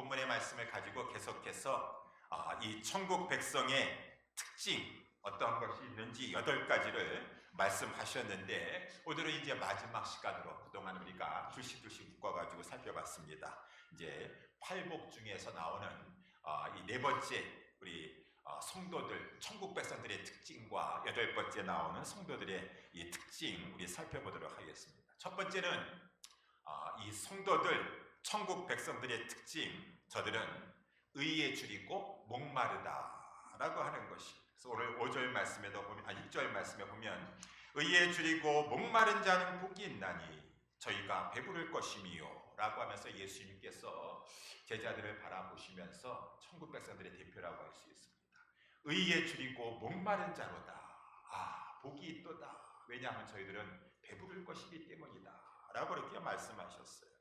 본문의 말씀을 가지고 계속해서 이 천국 백성의 특징 어떤 것이 있는지 8가지를 말씀하셨는데, 오늘은 이제 마지막 시간으로 그동안 우리가 둘씩 묶어가지고 살펴봤습니다. 이제 팔복 중에서 나오는 이 4번째 우리 성도들, 천국 백성들의 특징과 8번째 나오는 성도들의 이 특징 우리 살펴보도록 하겠습니다. 첫 번째는 이 성도들, 천국 백성들의 특징, 저들은 의에 줄이고 목마르다라고 하는 것이. 그래서 오늘 5절 말씀에도 보면, 6절 말씀에 보면 의에 줄이고 목마른 자는 복이 있나니 저희가 배부를 것이미요 라고 하면서 예수님께서 제자들을 바라보시면서 천국 백성들의 대표라고 할 수 있습니다. 의에 줄이고 목마른 자로다. 복이 있도다. 왜냐하면 저희들은 배부를 것이기 때문이다 라고 이렇게 말씀하셨어요.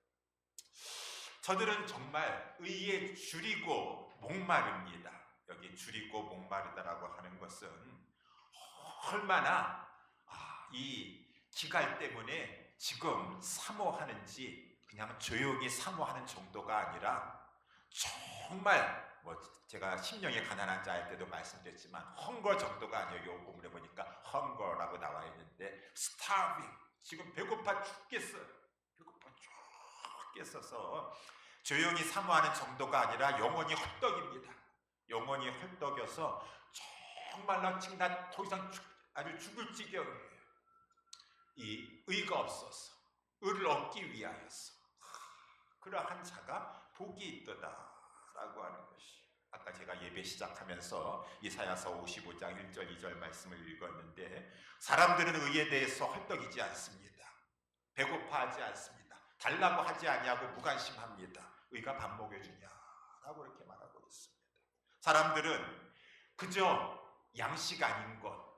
저들은 정말 의에 줄이고 목마릅니다. 여기 줄이고 목마르다라고 하는 것은 얼마나 이 기갈 때문에 지금 사모하는지, 그냥 조용히 사모하는 정도가 아니라 정말 제가 심령이 가난한 자일 때도 말씀드렸지만 헝거 정도가 아니에요. 요 본문에 보니까 헝거라고 나와 있는데 starving, 지금 배고파 죽겠어요. 배고파 죽겠어서 조용히 사모하는 정도가 아니라 영혼이 헐떡입니다. 영혼이 헐떡여서 정말로 지금 나 더 이상 아주 죽을 지경이에요. 이 의가 없어서, 의를 얻기 위하여서 그러한 자가 복이 있도다라고 하는 것이. 아까 제가 예배 시작하면서 이사야서 55장 1절 2절 말씀을 읽었는데, 사람들은 의에 대해서 헐떡이지 않습니다. 배고파하지 않습니다. 달라고 하지 아니하고 무관심합니다. 의가 밥 먹여주냐라고 이렇게 말하고 있습니다. 사람들은 그저 양식 아닌 것,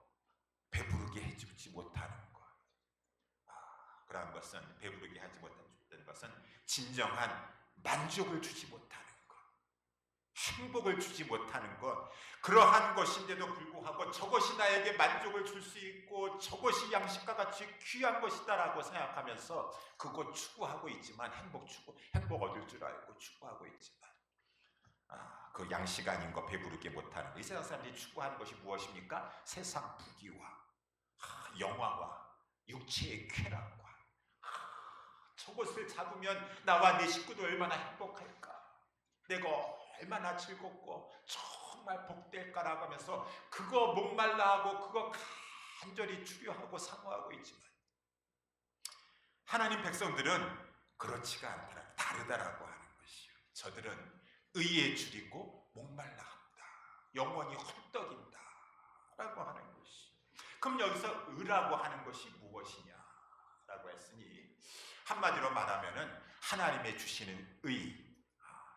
배부르게 해주지 못하는 것, 그러한 것은, 배부르게 하지 못하는 것은 진정한 만족을 주지 못하는 것, 행복을 주지 못하는 것, 그러한 것인데도 불구하고 저것이 나에게 만족을 줄 수 있고 저것이 양식과 같이 귀한 것이다라고 생각하면서 그것 추구하고 있지만, 행복 얻을 줄 알고 추구하고 있지만 그 양식 아닌 거 배부르게 못하는 거. 이 세상 사람들이 추구하는 것이 무엇입니까? 세상 부귀와 영화와 육체의 쾌락과, 저것을 잡으면 나와 내 식구도 얼마나 행복할까, 내가 얼마나 즐겁고 정말 복될까라고 하면서 그거 목말라하고 그거 간절히 추구하고 사모하고 있지만, 하나님 백성들은 그렇지가 않더라, 다르다라고 하는 것이요. 저들은 의에 줄이고 목말라 합니다. 영원히 헐떡인다 라고 하는 것이. 그럼 여기서 의라고 하는 것이 무엇이냐 라고 했으니, 한마디로 말하면은 하나님의 주시는 의,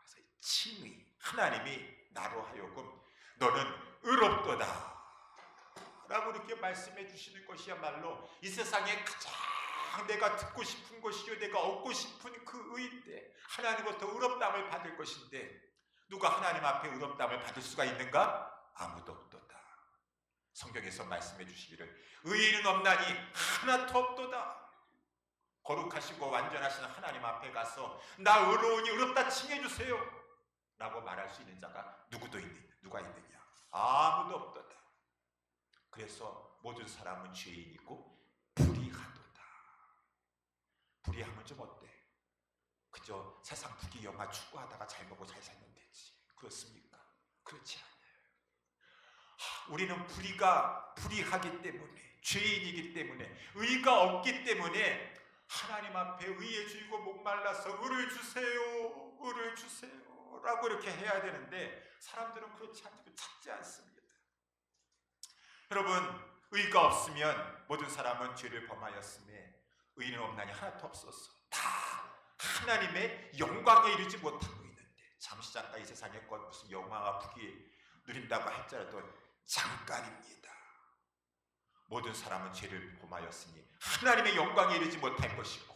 그래서 칭의, 하나님이 나로 하여금 너는 의롭도다 라고 이렇게 말씀해 주시는 것이야말로 이 세상에 가장 내가 듣고 싶은 것이요, 내가 얻고 싶은 그 의인데, 하나님부터 의롭다함을 받을 것인데, 누가 하나님 앞에 의롭다함을 받을 수가 있는가? 아무도 없도다. 성경에서 말씀해 주시기를 의인은 없나니 하나도 없도다. 거룩하시고 완전하신 하나님 앞에 가서 나 의로우니 의롭다 칭해 주세요 라고 말할 수 있는 자가 누가 있느냐? 아무도 없도다. 그래서 모든 사람은 죄인이고 불의하도다. 불의하면 좀 어때? 그저 세상 부귀 영화 추구하다가 잘 먹고 잘 살면 되지. 그렇습니까? 그렇지 않아요. 우리는 불의하기 때문에, 죄인이기 때문에, 의가 없기 때문에 하나님 앞에 의에 줄이고 목말라서 의를 주세요 라고 이렇게 해야 되는데, 사람들은 그렇지 않고 찾지 않습니다. 여러분, 의가 없으면 모든 사람은 죄를 범하였음에 의는 없나니 하나도 없었어. 다 하나님의 영광에 이르지 못하고 있는데, 잠시 잠깐 이 세상의 것 무슨 영광과 부귀 누린다고 할지라도 잠깐입니다. 모든 사람은 죄를 범하였으니 하나님의 영광에 이르지 못할 것이고,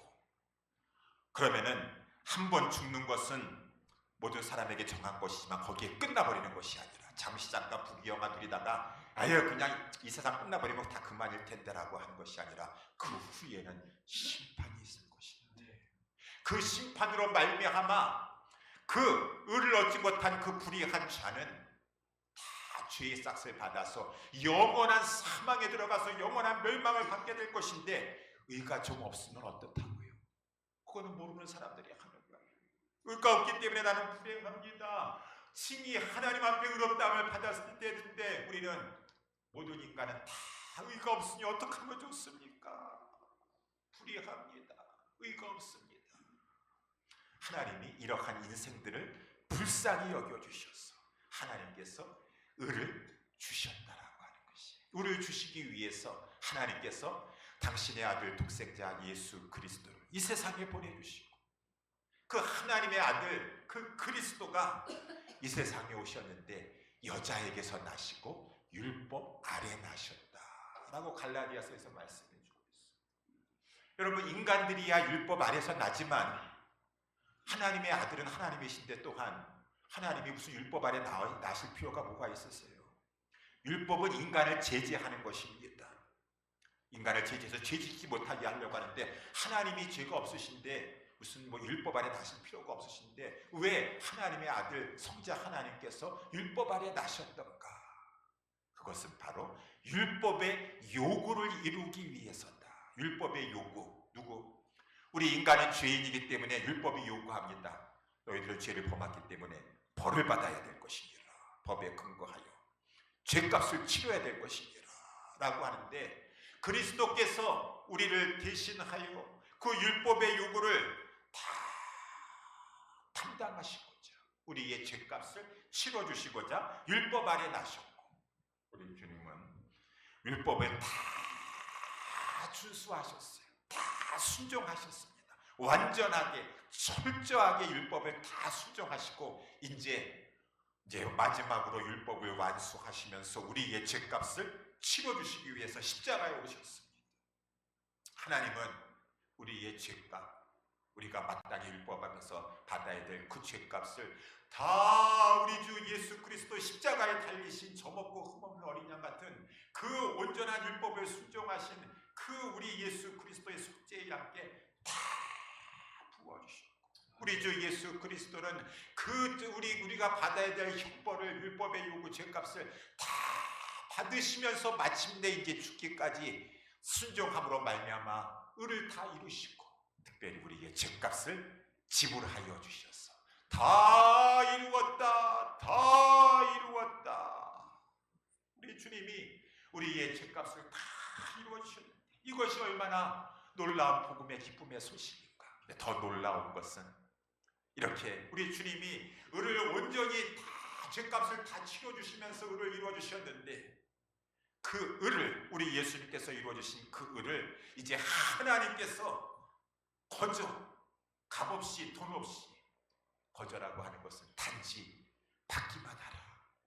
그러면은 한 번 죽는 것은 모든 사람에게 정한 것이지만 거기에 끝나버리는 것이 아니라, 잠시 잠깐 부귀영화 누리다가 그냥 이 세상 끝나버리면 다 그만일 텐데라고 하는 것이 아니라, 그 후에는 심판이 있을 것입니다. 그 심판으로 말미암아 그 의를 얻지 못한 그 불의한 자는 다 죄의 싹을 받아서 영원한 사망에 들어가서 영원한 멸망을 받게 될 것인데, 의가 좀 없으면 어떻다고요? 그거는 모르는 사람들이 하는 거예요. 의가 없기 때문에 나는 불행합니다. 칭이 하나님 앞에 의롭다함을 받았을 때인데, 우리는 모든 인간은 다 의가 없으니 어떻게 하면 좋습니까? 불의합니다. 의가 없습니다. 하나님이 이러한 인생들을 불쌍히 여겨주셔서 하나님께서 의를 주셨다라고 하는 것이, 의를 주시기 위해서 하나님께서 당신의 아들 독생자 예수 그리스도를 이 세상에 보내주시고, 그 하나님의 아들 그 그리스도가 이 세상에 오셨는데 여자에게서 나시고 율법 아래 나셨다라고 갈라디아서에서 말씀해 주고 있어요. 여러분, 인간들이야 율법 아래서 나지만 하나님의 아들은 하나님이신데 또한 하나님이 무슨 율법 아래 나실 필요가 뭐가 있었어요? 율법은 인간을 제재하는 것입니다. 인간을 제재해서 죄짓지 못하게 하려고 하는데, 하나님이 죄가 없으신데 무슨 율법 아래 나실 필요가 없으신데 왜 하나님의 아들 성자 하나님께서 율법 아래 나셨던가? 그것은 바로 율법의 요구를 이루기 위해서다. 율법의 요구. 누구? 우리 인간은 죄인이기 때문에 율법이 요구합니다. 너희들은 죄를 범했기 때문에 벌을 받아야 될 것이니라. 법에 근거하여 죄값을 치러야 될 것이니라 라고 하는데, 그리스도께서 우리를 대신하여 그 율법의 요구를 다 담당하시고자, 우리의 죄값을 치러주시고자 율법 아래 나셨고, 우리 주님은 율법을 다 준수하셨어요. 다 순종하셨습니다. 완전하게 철저하게 율법을 다 순종하시고 이제 마지막으로 율법을 완수하시면서 우리의 죄값을 치러주시기 위해서 십자가에 오셨습니다. 하나님은 우리의 죄값, 우리가 마땅히 율법하면서 받아야 될 그 죄값을 다 우리 주 예수 그리스도 십자가에 달리신 저먹고 흠없는 어린 양 같은 그 온전한 율법을 순종하신 그 우리 예수 그리스도의 속죄의 양께 다 부어주셨고, 우리 주 예수 그리스도는 우리가 받아야 될 형벌을, 율법의 요구 죄값을 다 받으시면서 마침내 이제 죽기까지 순종함으로 말미암아 의를 다 이루시고, 특별히 우리의 죄값을 지불하여 주셔서 다 이루었다, 다 이루었다. 우리 주님이 우리의 죄값을 다 이루어 주셨는데, 이것이 얼마나 놀라운 복음의 기쁨의 소식입니까? 근데 더 놀라운 것은 이렇게 우리 주님이 의를 온전히 다 죄값을 다 치러주시면서 의를 이루어 주셨는데, 그 의를, 우리 예수님께서 이루어 주신 그 의를 이제 하나님께서 거저, 값없이 돈 없이 거저라고 하는 것은 단지 받기만 하라,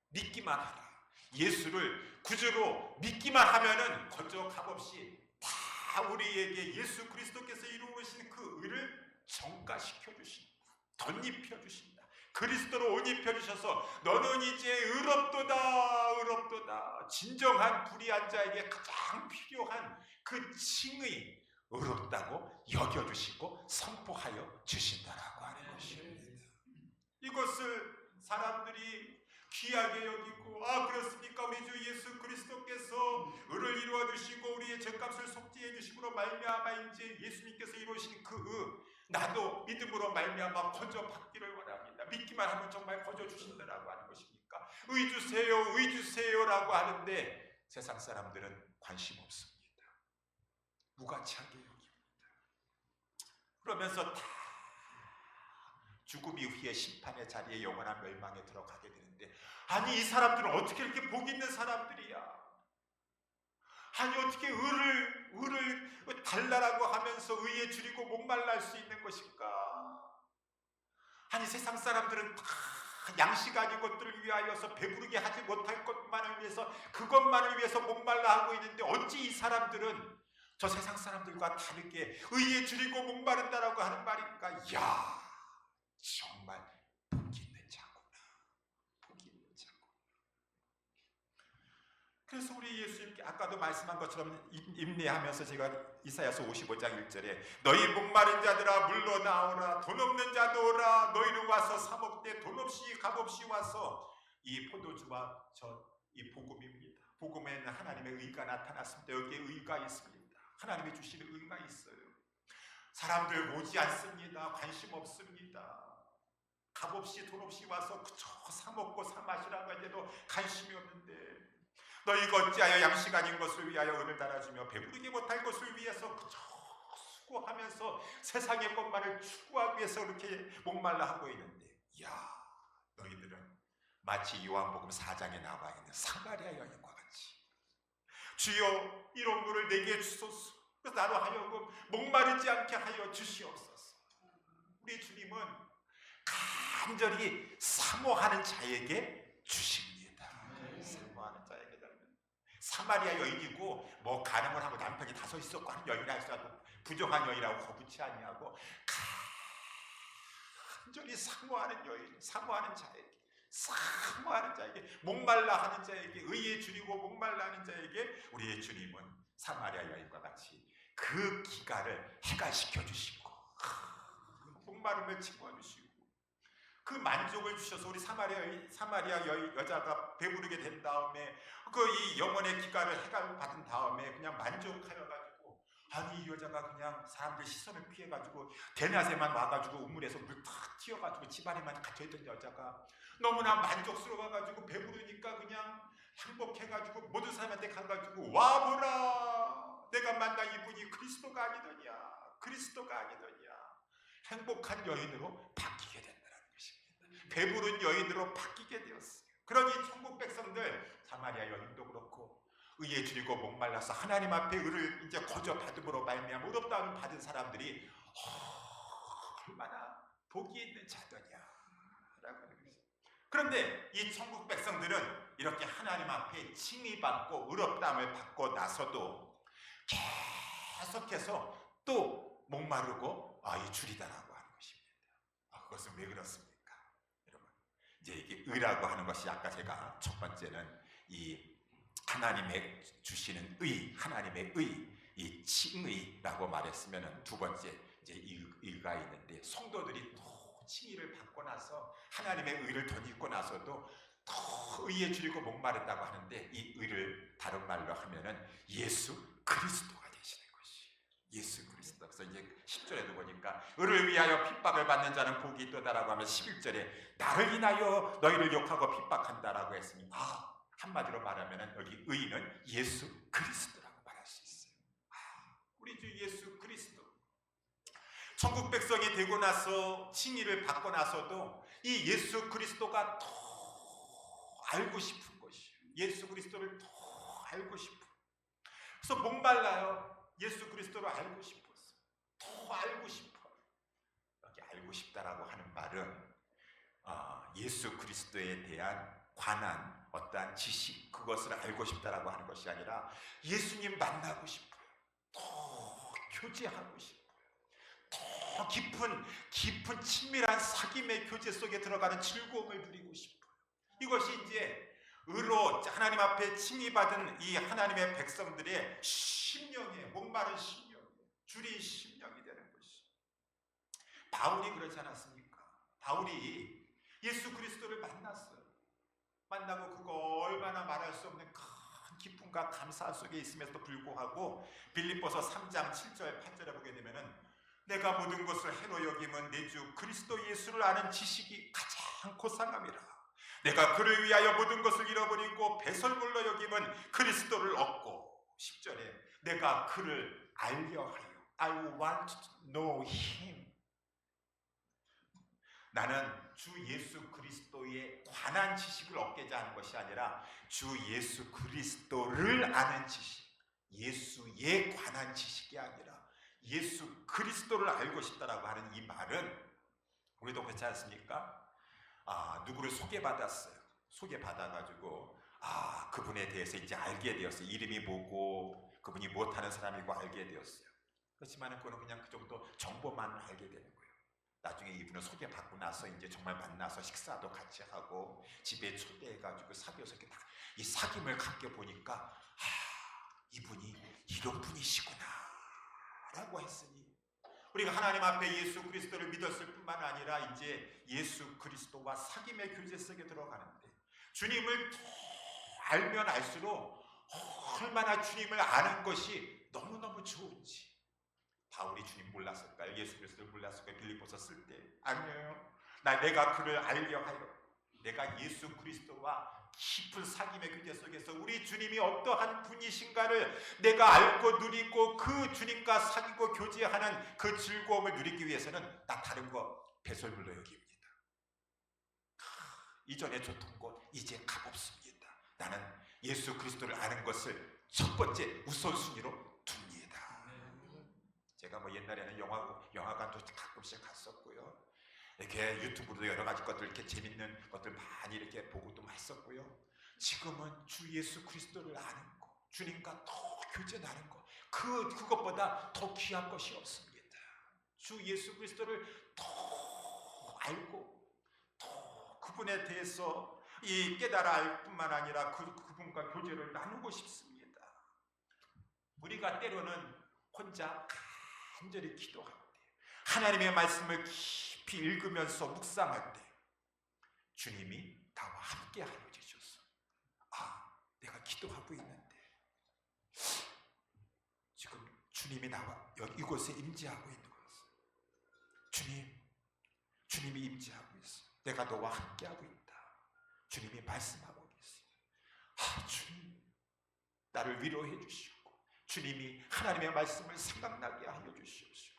믿기만 하라. 예수를 구주로 믿기만 하면은 거저 값없이 다 우리에게 예수 그리스도께서 이루어오신 그 의를 전가시켜 주신다, 덧입혀 주신다. 그리스도로 옷 입혀 주셔서 너는 이제 의롭도다, 의롭도다. 진정한 불의한 자에게 가장 필요한 그 칭의 의롭다고 여겨주시고 선포하여 주신다라고 하는 것입니다. 이것을 사람들이 귀하게 여기고, 그렇습니까? 우리 주 예수 그리스도께서 의를 이루어 주시고 우리의 죄값을 속죄해 주심으로 말미암아 이제 예수님께서 이루신 그 의, 나도 믿음으로 말미암아 거저 받기를 원합니다. 믿기만 하면 정말 거저 주신다라고 하는 것입니까? 의 주세요, 의 주세요라고 하는데 세상 사람들은 관심 없습니다. 무가치하게 여깁니다. 그러면서 다 죽음 이후에 심판의 자리에 영원한 멸망에 들어가게 되는데, 아니 이 사람들은 어떻게 이렇게 복 있는 사람들이야? 아니 어떻게 의를 달라라고 하면서 의에 줄이고 목말라 할 수 있는 것일까? 아니 세상 사람들은 다 양식 아닌 것들을 위하여서 배부르게 하지 못할 것만을 위해서, 그것만을 위해서 목말라 하고 있는데 어찌 이 사람들은 저 세상 사람들과 다르게 의에 줄이고 목마른다라고 하는 말인가? 야, 정말 복이 있는 자구나, 복이 있는 자구나. 그래서 우리 예수님께 아까도 말씀한 것처럼 인내하면서 제가 이사야서 55장 1절에 너희 목마른 자들아 물러 나오라, 돈 없는 자도 오라, 너희는 와서 사 먹되 돈 없이 값없이 와서. 이 포도주와 이 복음입니다. 복음에는 하나님의 의가 나타났습니다. 여기에 의가 있습니다. 하나님이 주시는 의가 있어요. 사람들 오지 않습니다. 관심 없습니다. 값없이 돈 없이 와서 그저 사 먹고 사 마시라고 해도 관심이 없는데, 너희가 어찌하여 양식 아닌 것을 위하여 은을 달아주며 배부르게 못할 것을 위해서 그저 수고하면서 세상의 것만을 추구하기 위해서 그렇게 목말라 하고 있는데, 야, 너희들은 마치 요한복음 4장에 나와 있는 사마리아 여인과 같이 주여 이런 물을 내게 주소서. 그래서 나로 하여금 목마르지 않게 하여 주시옵소서. 우리 주님은 간절히 사모하는 자에게 주십니다. 사모하는 자에게. 사마리아 여인이고 뭐 가늠을 하고 남편이 다섯 있었고 하는 여인이 할지라도 부정한 여인이라고 거부치 아니하고 간절히 사모하는 여인, 사모하는 자에게, 목말라 하는 자에게, 의에 줄이고 목말라 하는 자에게 우리의 주님은 사마리아 여인과 같이 그 기가를 해갈시켜 주시고 목마름을 채워주시고 그 만족을 주셔서 우리 사마리아 여자가 배부르게 된 다음에 그 이 영혼의 기가를 해갈받은 다음에 그냥 만족하여가지고, 아니 이 여자가 그냥 사람들 시선을 피해가지고 대낮에만 와가지고 우물에서 물 탁 튀어가지고 집안에만 갇혀있던 여자가 너무나 만족스러워가지고 배부르니까 그냥 행복해가지고 모든 사람한테 가가지고 와보라, 내가 만난 이분이 그리스도가 아니더냐 행복한 여인으로 바뀌게 된다는 것입니다. 배부른 여인으로 바뀌게 되었어요. 그러니 천국 백성들, 사마리아 여인도 그렇고 의에 줄이고 목말라서 하나님 앞에 의를 이제 거저 받음으로 말미암아 의롭다함을 받은 사람들이 얼마나 복이 있는 자더냐라고 하는 것입니다. 그런데 이 천국 백성들은 이렇게 하나님 앞에 칭의받고 의롭다함을 받고 나서도 계속해서 또 목마르고 이 줄이다라고 하는 것입니다. 그것은 왜 그렇습니까? 여러분, 이제 이게 의라고 하는 것이 아까 제가 첫 번째는 이 하나님의 주시는 의, 하나님의 의, 이 칭의라고 말했으면은 두 번째 이제 의가 있는데, 성도들이 또 칭의를 받고 나서 하나님의 의를 덧입고 나서도 더 의에 줄이고 목마른다고 하는데, 이 의를 다른 말로 하면은 예수 그리스도가 되시는 것이 예수 그리스도. 그래서 이제 10절에도 보니까 의를 위하여 핍박을 받는 자는 복이 있도다라고 하면 11절에 나를 인하여 너희를 욕하고 핍박한다라고 했으니, 한마디로 말하면 여기 의는 예수 그리스도라고 말할 수 있어요. 우리 주 예수 그리스도. 천국 백성이 되고 나서 칭의를 받고 나서도 이 예수 그리스도가 더 알고 싶은 것이에요. 예수 그리스도를 더 알고 싶어. 그래서 목말라요. 예수 그리스도를 알고 싶었어. 더 알고 싶어. 여기 알고 싶다라고 하는 말은 예수 그리스도에 대한 관한 어떠한 지식, 그것을 알고 싶다라고 하는 것이 아니라 예수님 만나고 싶어요. 더 교제하고 싶어요. 더 깊은 친밀한 사귐의 교제 속에 들어가는 즐거움을 누리고 싶어요. 이것이 이제 의로 하나님 앞에 칭의받은 이 하나님의 백성들의 심령에, 목마른 심령, 줄인 심령이 되는 것이. 바울이 그러지 않았습니까? 바울이 예수 그리스도를 만났어요. 만나고 그거 얼마나 말할 수 없는 큰 기쁨과 감사 속에 있음에도 불구하고 빌립보서 3장 7절 8절에 보게 되면은 내가 모든 것을 해로 여김은 내 주 그리스도 예수를 아는 지식이 가장 고상함이라. 내가 그를 위하여 모든 것을 잃어버리고 배설물로 여김은 그리스도를 얻고, 10절에 내가 그를 알려 하여 I want to know him. 나는 주 예수 그리스도에 관한 지식을 얻고자 하는 것이 아니라 주 예수 그리스도를 아는 지식, 예수에 관한 지식이 아니라 예수 그리스도를 알고 싶다라고 하는 이 말은, 우리도 그렇지 않습니까? 누구를 소개받았어요. 소개받아가지고 그분에 대해서 이제 알게 되었어요. 이름이 뭐고 그분이 못하는 사람이고 알게 되었어요. 그렇지만 그거는 그냥 그 정도 정보만 알게 되는 거예요. 나중에 이분을 소개받고 나서 이제 정말 만나서 식사도 같이 하고 집에 초대해가지고 사귀어서 이렇게 이 사귐을 갖게 보니까 이분이 이런 분이시구나 라고 했으니 우리가 하나님 앞에 예수 그리스도를 믿었을 뿐만 아니라 이제 예수 그리스도와 사귐의 교제 속에 들어가는데 주님을 더 알면 알수록 얼마나 주님을 아는 것이 너무너무 좋은지. 바울이 주님 몰랐을까요? 예수 그리스도를 몰랐을까요? 빌립보서 쓸 때 아니에요. 내가 그를 알려 하여 내가 예수 그리스도와 깊은 사귐의 교제 속에서 우리 주님이 어떠한 분이신가를 내가 알고 누리고 그 주님과 사귀고 교제하는 그 즐거움을 누리기 위해서는 나 다른 거 배설물로 여깁니다. 이전에 좋던 곳 이제 값없습니다. 나는 예수 그리스도를 아는 것을 첫 번째 우선순위로 둡니다. 제가 뭐 옛날에는 영화관도 가끔씩 갔었고요. 이렇게 유튜브로 여러 가지 것들 이렇게 재밌는 것들 많이 이렇게 보고도 했었고요. 지금은 주 예수 그리스도를 아는 거, 주님과 더 교제 나눈 거, 그것보다 더 귀한 것이 없습니다. 주 예수 그리스도를 더 알고 더 그분에 대해서 이 깨달아 알 뿐만 아니라 그분과 교제를 나누고 싶습니다. 우리가 때로는 혼자 간절히 기도할 때, 하나님의 말씀을 깊이 읽으면서 묵상할 때 주님이 나와 함께 하여 주셔서 내가 기도하고 있는데 지금 주님이 나와 이곳에 임재하고 있는 것을 주님이 임재하고 있어. 내가 너와 함께 하고 있다. 주님이 말씀하고 계세요. 주님 나를 위로해 주시고 주님이 하나님의 말씀을 생각나게 하여 주시옵시고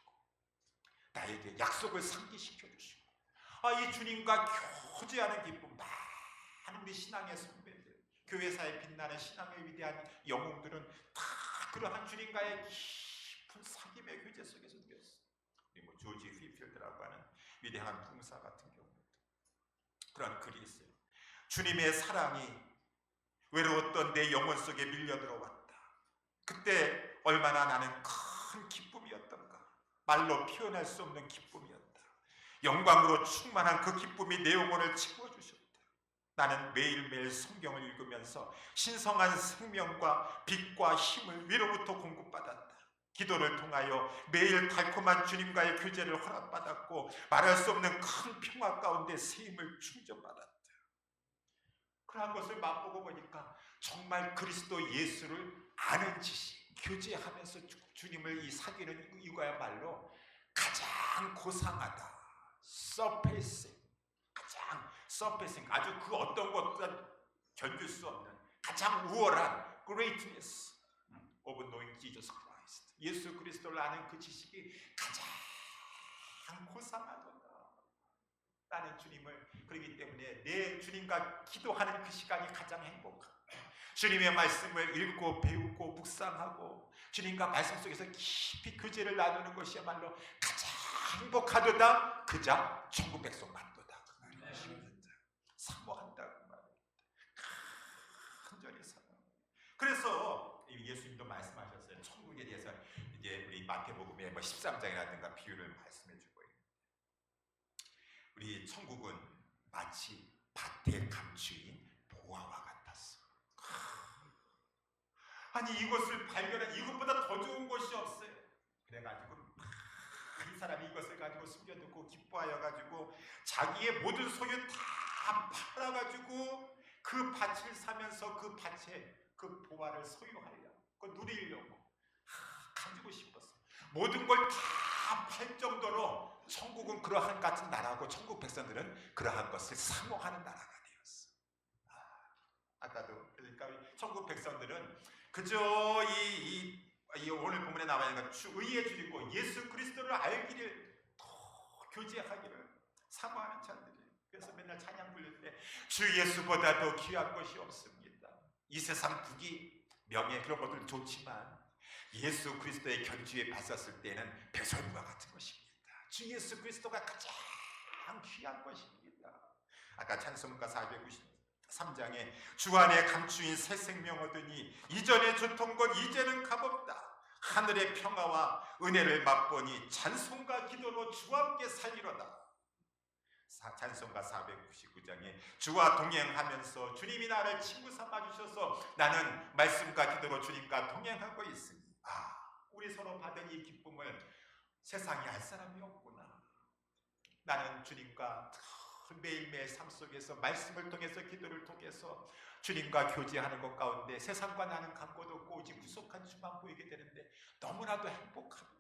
나에게 약속을 상기시켜 주시고 이 주님과 교제하는 기쁨. 많은 우리 신앙의 선배들, 교회사에 빛나는 신앙의 위대한 영웅들은 다 그러한 주님과의 깊은 사귐의 교제 속에서 누렸어요. 우리 조지 휘필드라고 하는 위대한 풍사 같은 경우도 그런 글이 있어요. 주님의 사랑이 외로웠던 내 영혼 속에 밀려 들어왔다. 그때 얼마나 나는 큰 기쁨이었던가. 말로 표현할 수 없는 기쁨이었다. 영광으로 충만한 그 기쁨이 내 영혼을 채워주셨다. 나는 매일매일 성경을 읽으면서 신성한 생명과 빛과 힘을 위로부터 공급받았다. 기도를 통하여 매일 달콤한 주님과의 교제를 허락받았고 말할 수 없는 큰 평화 가운데 새 힘을 충전받았다. 그러한 것을 맛보고 보니까 정말 그리스도 예수를 아는 지식, 교제하면서 주님을 사귀는 이거야말로 가장 고상하다. 서페이싱, 가장 서페이싱, 아주 그 어떤 것보다 견딜 수 없는 가장 우월한 greatness of knowing Jesus Christ. 예수 그리스도를 아는 그 지식이 가장 고상하도다. 나는 주님을 그렇기 때문에 내 주님과 기도하는 그 시간이 가장 행복하고 주님의 말씀을 읽고 배우고 묵상하고 주님과 말씀 속에서 깊이 교제를 나누는 것이야말로 가장 행복하도다. 그자 천국 백성 만도다. 그 말입니다. 사모한다 그 말입니다. 간절히 사모. 그래서 예수님도 말씀하셨어요. 천국에 대해서 이제 우리 마태복음의 13장이라든가 비유를 말씀해주고 있는. 우리 천국은 마치 밭에 감추인 보화와 같았어. 아니 이것을 발견한 이것보다 더 좋은 것이 없어요. 그래가지고 이 사람이 이것을 가지고 숨겨두고 기뻐하여 가지고 자기의 모든 소유 다 팔아가지고 그 밭을 사면서 그 밭에 그 보화를 소유하려, 그 누리려고 가지고 싶었어. 모든 걸 다 팔 정도로 천국은 그러한 같은 나라고 천국 백성들은 그러한 것을 사모하는 나라가 되었어. 아까도 그러니까 천국 백성들은 그저 이 오늘 본문에 나와 있는 의의 주이고 예수 그리스도를 알기를 더 교제하기를 사모하는 자들이에요. 그래서 맨날 찬양 부를 때 주 예수보다 더 귀한 것이 없습니다. 이 세상 부귀 명예 그런 것들 좋지만 예수 그리스도의 견주에 봤었을 때는 배설물과 같은 것입니다. 주 예수 그리스도가 가장 귀한 것입니다. 아까 찬송가 493장에 주 안에 감추인 새 생명 얻으니 이전에 좋던 것 이제는 값없다. 하늘의 평화와 은혜를 맛보니 찬송과 기도로 주와 함께 살리로다. 찬송가 499장에 주와 동행하면서 주님이 나를 친구 삼아 주셔서 나는 말씀과 기도로 주님과 동행하고 있으니 우리 서로 받은 이 기쁨을 세상에 알 사람이 없구나. 나는 주님과 매일매일 삶 속에서 말씀을 통해서 기도를 통해서 주님과 교제하는 것 가운데 세상과 나는 감고도 없고 오직 구속한 주만 보이게 되는데 너무나도 행복합니다.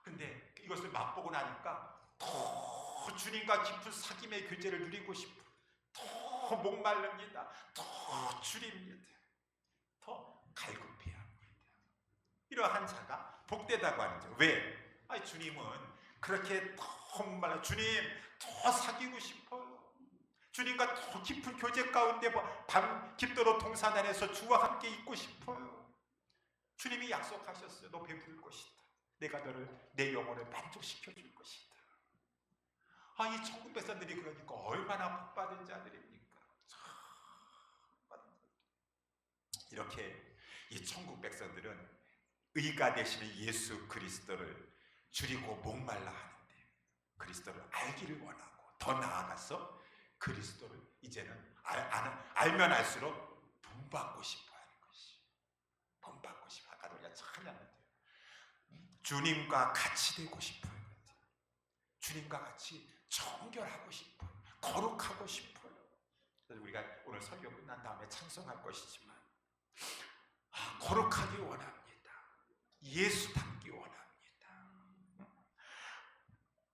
근데 이것을 맛보고 나니까 더 주님과 깊은 사귐의 교제를 누리고 싶어요. 더 목마릅니다. 더 주립니다. 더 갈급해야 합니다. 이러한 자가 복되다고 하는 죠. 왜? 주님은 그렇게 더 목말라. 주님 더 사귀고 싶어요. 주님과 더 깊은 교제 가운데 밤 깊도록 동산 안에서 주와 함께 있고 싶어요. 주님이 약속하셨어요. 너 배부를 것이다. 내가 너를 내 영혼을 만족시켜 줄 것이다. 이 천국 백성들이 그러니까 얼마나 복받은 자들입니까? 이렇게 이 천국 백성들은 의가 되시는 예수 그리스도를 줄이고 목말라 하는데 그리스도를 알기를 원하고 더 나아가서 그리스도를 이제는 알면 알수록 본받고 싶어 하는 것이 본받고 싶어. 아까도 우리가 찬양했대요. 주님과 같이 되고 싶어요. 주님과 같이 정결하고 싶어요. 거룩하고 싶어요. 그래서 우리가 오늘 설교 끝난 다음에 찬송할 것이지만 거룩하기 원합니다. 예수 닮기 원합니다.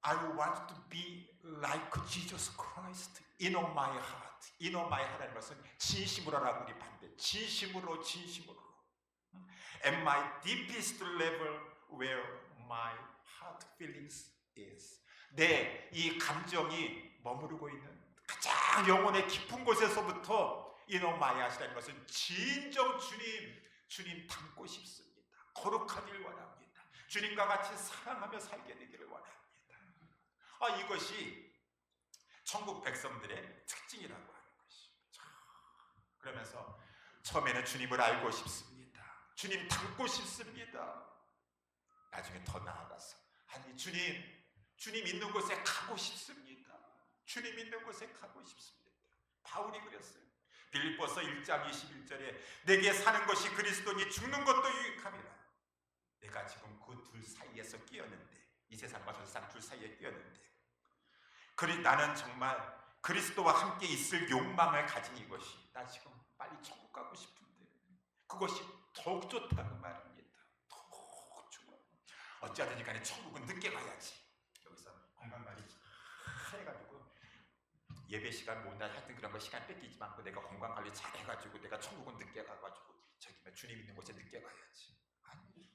I want to be like Jesus Christ in my heart. In my heart라는 것은 진심으로라고 우리 반대. 진심으로. At my deepest level where my heart feelings is. 내 이 감정이 머무르고 있는 가장 영혼의 깊은 곳에서부터 in my heart라는 것은 진정 주님 닮고 싶습니다. 거룩하길 원합니다. 주님과 같이 사랑하며 살게 되기를 원합니다. 이것이 천국 백성들의 특징이라고 하는 것입니다. 그러면서 처음에는 주님을 알고 싶습니다. 주님 닮고 싶습니다. 나중에 더 나아가서 주님 있는 곳에 가고 싶습니다. 주님 있는 곳에 가고 싶습니다. 바울이 그랬어요. 빌립보서 1장 21절에 내게 사는 것이 그리스도니 죽는 것도 유익함이라. 내가 지금 그 둘 사이에서 끼었는데 이 세상과 저 세상 둘 사이에 끼었는데 나는 정말 그리스도와 함께 있을 욕망을 가진 이것이 나 지금 빨리 천국 가고 싶은데 그것이 더욱 좋다고 말합니다. 더욱 좋아요. 어찌하든지 간에 천국은 늦게 가야지. 여기서 건강관리 해가지고 예배 시간 못 나 하여튼 그런 거 시간 뺏기지 않고 내가 건강관리 잘 해가지고 내가 천국은 늦게 가가지고 저기 주님 있는 곳에 늦게 가야지. 아니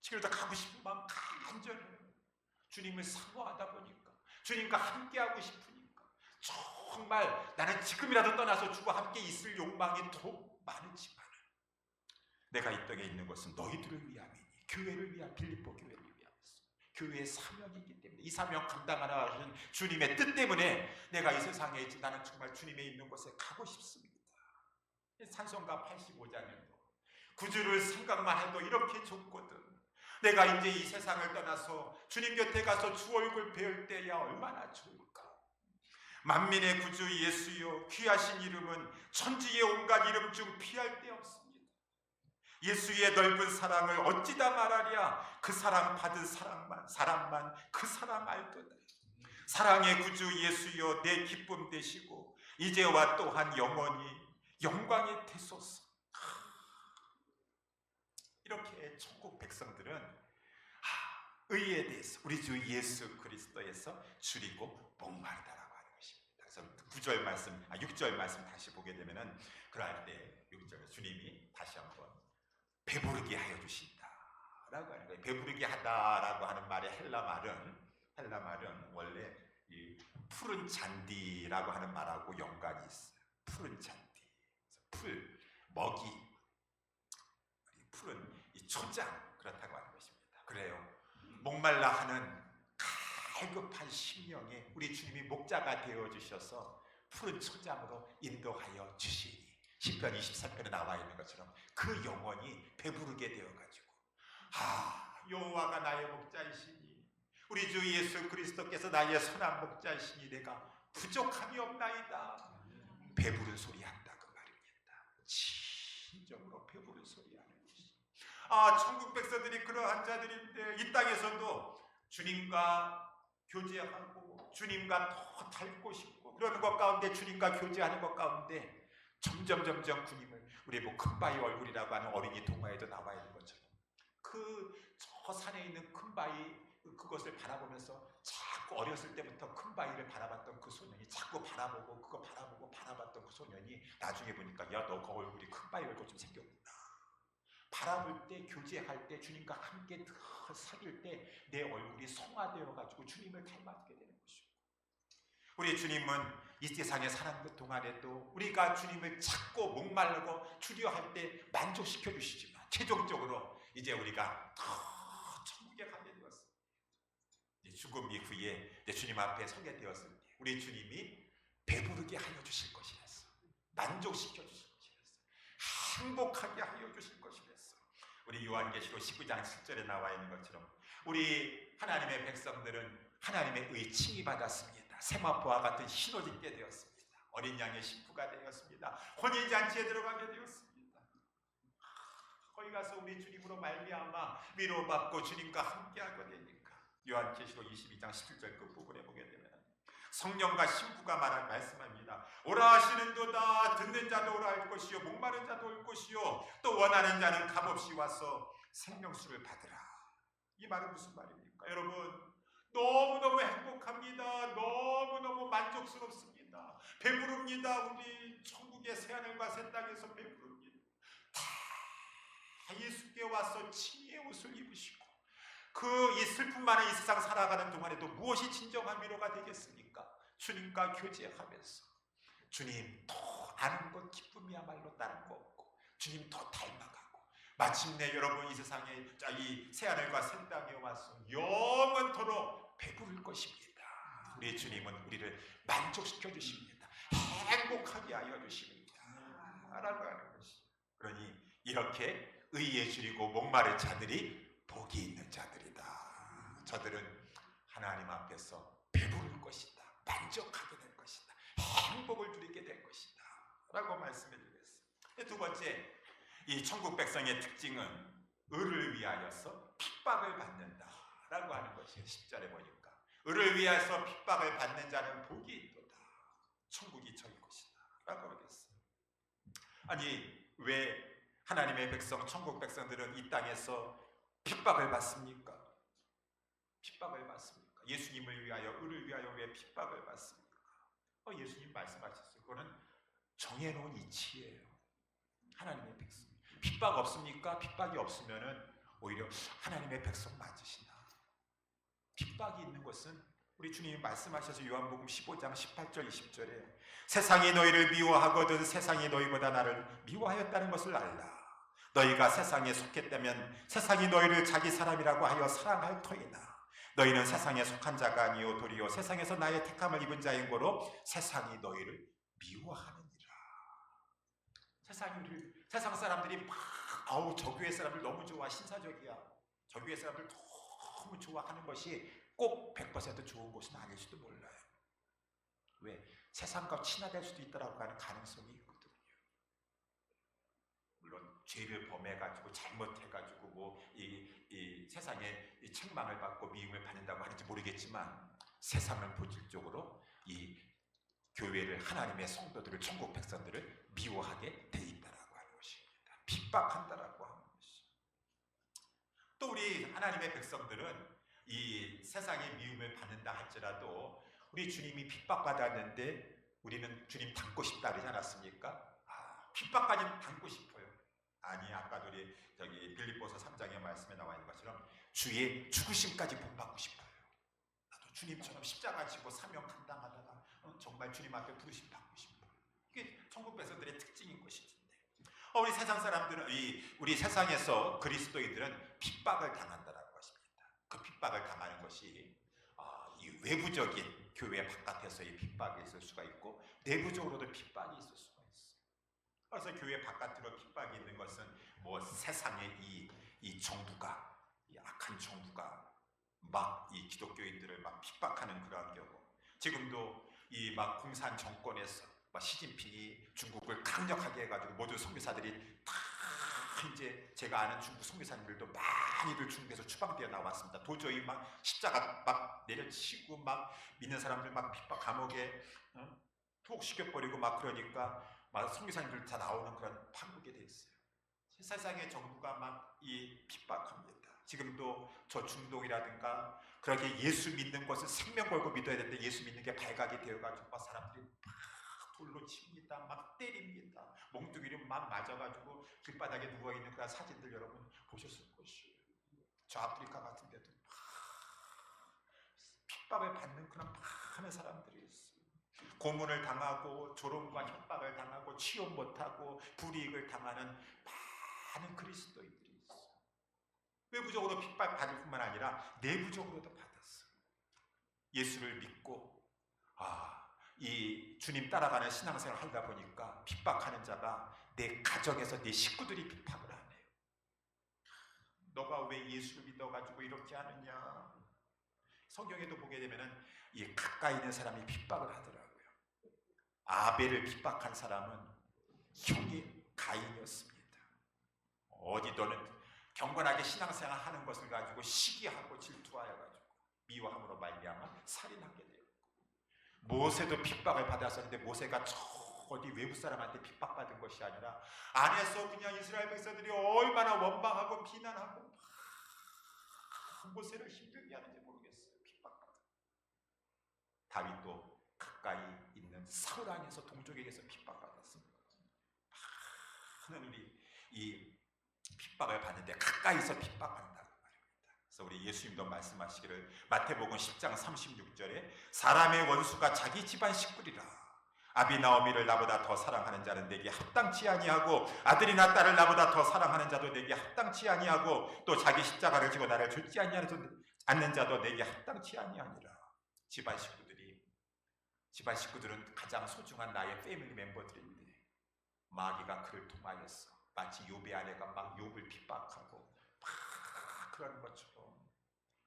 지금 다 가고 싶은 마음 간절해요. 주님을 사모하다 보니까 주님과 함께하고 싶으니까 정말 나는 지금이라도 떠나서 주와 함께 있을 욕망이 더욱 많은지만 내가 이 땅에 있는 것은 너희들을 위함이니 교회를 위한 빌립보 교회를 위함이었어. 교회의 사명이기 때문에 이 사명 감당하라 하는 주님의 뜻 때문에 내가 이 세상에 있지 나는 정말 주님의 있는 곳에 가고 싶습니다. 찬송가 85장에도 구주를 생각만 해도 이렇게 좋거든. 내가 이제 이 세상을 떠나서 주님 곁에 가서 주 얼굴 배울 때야 얼마나 좋을까. 만민의 구주 예수여 귀하신 이름은 천지의 온갖 이름 중 피할 데 없습니다. 예수의 넓은 사랑을 어찌다 말하랴. 그 사랑 받은 사람만 그 사랑 알도다. 사랑의 구주 예수여 내 기쁨 되시고 이제와 또한 영원히 영광이 되소서. 이렇게 천국 백성들은 의에 대해서 우리 주 예수 그리스도에서 줄이고 목마르다라고 하는 것입니다. 그래서 9절 말씀, 6절 말씀 다시 보게 되면은 그럴 때 6절에 주님이 다시 한번 배부르게 하여 주신다라고 하는 거예요. 배부르게 하다라고 하는 말의 헬라 말은 원래 이 푸른 잔디라고 하는 말하고 연관이 있어요. 푸른 잔디, 먹이, 푸른 이 초장 그렇다고 하는 것입니다. 그래요. 목말라 하는 갈급한 심령에 우리 주님이 목자가 되어 주셔서 푸른 초장으로 인도하여 주시니 시편 23편에 나와 있는 것처럼 그 영혼이 배부르게 되어가지고 여호와가 나의 목자이시니 우리 주 예수 그리스도께서 나의 선한 목자이시니 내가 부족함이 없나이다. 배부른 소리 한다 그 말입니다. 진정으로 배부른 소리 하는 것이 천국 백성들이 그러한 자들인데 이 땅에서도 주님과 교제하고 주님과 더 닮고 싶고 그러는 것 가운데 주님과 교제하는 것 가운데 점점 주님을 우리 뭐 큰바위 얼굴이라고 하는 어린이 동화에도 나와 있는 것처럼 저 산에 있는 큰바위 그것을 바라보면서 자꾸 어렸을 때부터 큰바위를 바라봤던 그 소년이 자꾸 바라보고 그거 바라봤던 그 소년이 나중에 보니까 야 너 그 얼굴이 큰바위 얼굴 좀 생겼구나. 바라볼 때 교제할 때 주님과 함께 사귈 때 내 얼굴이 성화되어 가지고 주님을 닮게 되는 것이고 우리 주님은 이 세상에 사는 동안에도 우리가 주님을 찾고 목마르고 주려할 때 만족시켜 주시지만 최종적으로 이제 우리가 더 천국에 가게 되었습니다. 죽음 이후에 주님 앞에 서게 되었을 때 우리 주님이 배부르게 하여 주실 것이랬어. 만족시켜 주실 것이랬어. 행복하게 하여 주실 것이랬어. 우리 요한계시록 19장 7절에 나와 있는 것처럼 우리 하나님의 백성들은 하나님의 의 칭의받았습니다. 세마포와 같은 신옷 입게 되었습니다. 어린 양의 신부가 되었습니다. 혼인잔치에 들어가게 되었습니다. 거기 가서 우리 주님으로 말미암아 위로받고 주님과 함께하게 되니까 요한계시록 22장 17절 끝부분에 보게 되면 성령과 신부가 말씀합니다. 오라 하시는도다. 듣는 자도 오라 할 것이요 목마른 자도 올 것이요 또 원하는 자는 값없이 와서 생명수를 받으라. 이 말은 무슨 말입니까? 여러분 너무너무 행복합니다. 너무너무 만족스럽습니다. 배부릅니다. 우리 천국의 새하늘과 새 땅에서 배부릅니다. 다 예수께 와서 칭의의 옷을 입으시고 이 슬픔 많은 이 세상 살아가는 동안에도 무엇이 진정한 위로가 되겠습니까? 주님과 교제하면서 주님 더 아는 것 기쁨이야말로 다른 거 없고 주님 더 닮아가고 마침내 여러분 이 세상에 이 새하늘과 새 땅에 와서 영원토록 배부를 것입니다. 우리 주님은 우리를 만족시켜 주십니다. 행복하게 하여 주십니다. 라고 하는 것이. 그러니 이렇게 의에 줄이고 목마른 자들이 복이 있는 자들이다. 저들은 하나님 앞에서 배부를 것이다. 만족하게 될 것이다. 행복을 누리게 될 것이다. 라고 말씀해 드렸어요. 두 번째, 이 천국 백성의 특징은 의를 위하여서 핍박을 받는다. 라고 하는 것이에요. 10절에 보니까 의를 위하여서 핍박을 받는 자는 복이 있도다. 천국이 저희 것이다. 라고 하겠어요. 아니 왜 하나님의 백성, 천국 백성들은 이 땅에서 핍박을 받습니까? 핍박을 받습니까? 예수님을 위하여, 의를 위하여 왜 핍박을 받습니까? 예수님 말씀하셨어요. 그거는 정해놓은 이치예요. 하나님의 백성. 핍박 없습니까? 핍박이 없으면은 오히려 하나님의 백성 맞으시나? 핍박이 있는 것은 우리 주님이 말씀하셔서 요한복음 15장 18절 20절에 세상이 너희를 미워하거든 세상이 너희보다 나를 미워하였다는 것을 알라. 너희가 세상에 속했다면 세상이 너희를 자기 사람이라고 하여 사랑할 터이나 너희는 세상에 속한 자가 아니요 도리어 세상에서 나의 택함을 입은 자인 고로 세상이 너희를 미워하느니라. 세상 사람들이 막 저 교회 사람들 너무 좋아 신사적이야. 저 교회 사람들 너무 좋아하는 것이 꼭 100% 좋은 것은 아닐지도 몰라요. 왜? 세상과 친화될 수도 있다라고 하는 가능성이 있거든요. 물론 죄를 범해가지고 잘못해가지고 이 세상에 이 책망을 받고 미움을 받는다고 하는지 모르겠지만 세상은 본질적으로 이 교회를 하나님의 성도들을 천국 백성들을 미워하게 돼 있다라고 하는 것입니다. 핍박한다라고 하는 것이. 또 우리 하나님의 백성들은 이 세상의 미움을 받는다 할지라도 우리 주님이 핍박받았는데 우리는 주님 닮고 싶다 그러지 않았습니까? 핍박까지 닮고 싶어요. 아니 아까도 우리 빌립보서 3장의 말씀에 나와 있는 것처럼 주의 죽으심까지 본받고 싶어요. 나도 주님처럼 십자가 지고 사명 감당하다가 정말 주님 앞에 부르심 받고 싶어요. 이게 천국 백성들의 특징인 것인데 우리 세상 사람들은 우리 세상에서 그리스도인들은 핍박을 당한다라고 하십니다. 그 핍박을 당하는 것이 이 외부적인 교회 바깥에서의 핍박이 있을 수가 있고 내부적으로도 핍박이 있을 수가 있어요. 그래서 교회 바깥으로 핍박이 있는 것은 세상의 이 정부가 이 악한 정부가 막 이 기독교인들을 막 핍박하는 그러한 경우 지금도 이 막 공산 정권에서 시진핑이 중국을 강력하게 해가지고 모든 선교사들이 다 이제 제가 아는 중국 선교사님들도 많이들 중국에서 추방되어 나왔습니다. 도저히 막 십자가 막 내려치고 막 믿는 사람들 막 핍박 감옥에 투옥시켜버리고 막 그러니까 막 선교사님들 다 나오는 그런 판국이 돼 있어요. 세상의 정부가 막 이 핍박합니다. 지금도 저 중동이라든가 그렇게 예수 믿는 것을 생명 걸고 믿어야 되는데 예수 믿는 게 발각이 되어가지고 막 사람들이 막 돌로 칩니다. 막 때립니다. 몽둥이를 막 맞아가지고 길바닥에 누워있는 그런 사진들 여러분 보셨을 것이에요. 저 아프리카 같은 데도 막 핍박을 받는 그런 많은 사람들이 있어요. 고문을 당하고 조롱과 협박을 당하고 취업 못하고 불이익을 당하는 많은 그리스도인들이 있어요. 외부적으로 핍박받을 뿐만 아니라 내부적으로도 받았어요. 예수를 믿고 이 주님 따라가는 신앙생활을 하다 보니까 핍박하는 자가 내 가정에서 내 식구들이 핍박을 하네요. 너가 왜 예수를 믿어가지고 이렇게 하느냐. 성경에도 보게 되면은 이 가까이 있는 사람이 핍박을 하더라고요. 아벨을 핍박한 사람은 형이 가인이었습니다. 어디 너는 경건하게 신앙생활 하는 것을 가지고 시기하고 질투하여 가지고 미워함으로 말미암아 살인하게 되었고, 모세도 핍박을 받았었는데 모세가 어디 외부 사람한테 핍박받은 것이 아니라 안에서 그냥 이스라엘 백성들이 얼마나 원망하고 비난하고 모세를 힘들게 하는지 모르겠어요. 핍박받아. 다윗도 가까이 있는 사울 안에서 동족에게서 핍박받았습니다. 많은 우리 이 핍박을 받는데 가까이서 핍박한다고 말입니다. 그래서 우리 예수님도 말씀하시기를 마태복음 10장 36절에 사람의 원수가 자기 집안 식구리라. 아비나오미를 나보다 더 사랑하는 자는 내게 합당치 아니하고 아들이나 딸을 나보다 더 사랑하는 자도 내게 합당치 아니하고 또 자기 십자가를 지고 나를 좇지 않는 자도 내게 합당치 아니하니라. 집안 식구들은 가장 소중한 나의 패밀리 멤버들인데 마귀가 그를 통하였어. 마치 욥의 아내가 막 욥을 핍박하고 막 그런 것처럼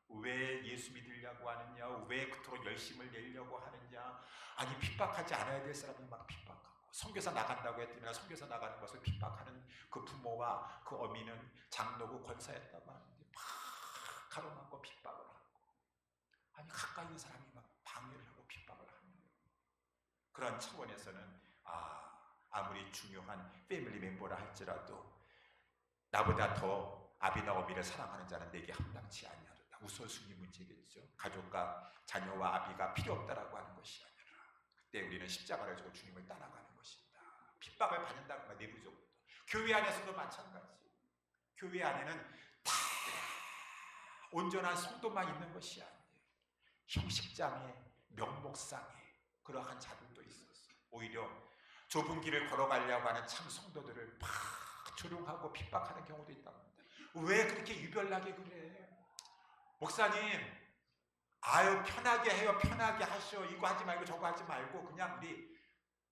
왜 예수 믿으려고 하느냐, 왜 그토록 열심을 내려고 하느냐. 아니 핍박하지 않아야 될 사람이 막 핍박하고, 선교사 나간다고 했더니 선교사 나가는 것을 핍박하는 그 부모와 그 어미는 장로고 권사였다고 하는데 막 가로막고 핍박을 하고, 아니 가까이 있는 사람이 막 방해를 하고 핍박을 하는 거예요. 그런 차원에서는 아무리 중요한 패밀리 멤버라 할지라도 나보다 더 아비나오미를 사랑하는 자는 내게 합당치 아니하리라. 우선순위 문제겠죠. 가족과 자녀와 아비가 필요 없다라고 하는 것이 아니라 그때 우리는 십자가를 지고 주님을 따라가는 것이다. 핍박을 받는다고 내부적으로. 교회 안에서도 마찬가지. 교회 안에는 다 온전한 성도만 있는 것이 아니에요. 형식장에 명목상에 그러한 자들도 있었어요. 오히려 좁은 길을 걸어가려고 하는 참 성도들을 막 조롱하고 핍박하는 경우도 있다고 합니다. 왜 그렇게 유별나게 그래? 목사님, 편하게 해요. 편하게 하셔. 이거 하지 말고 저거 하지 말고 그냥 우리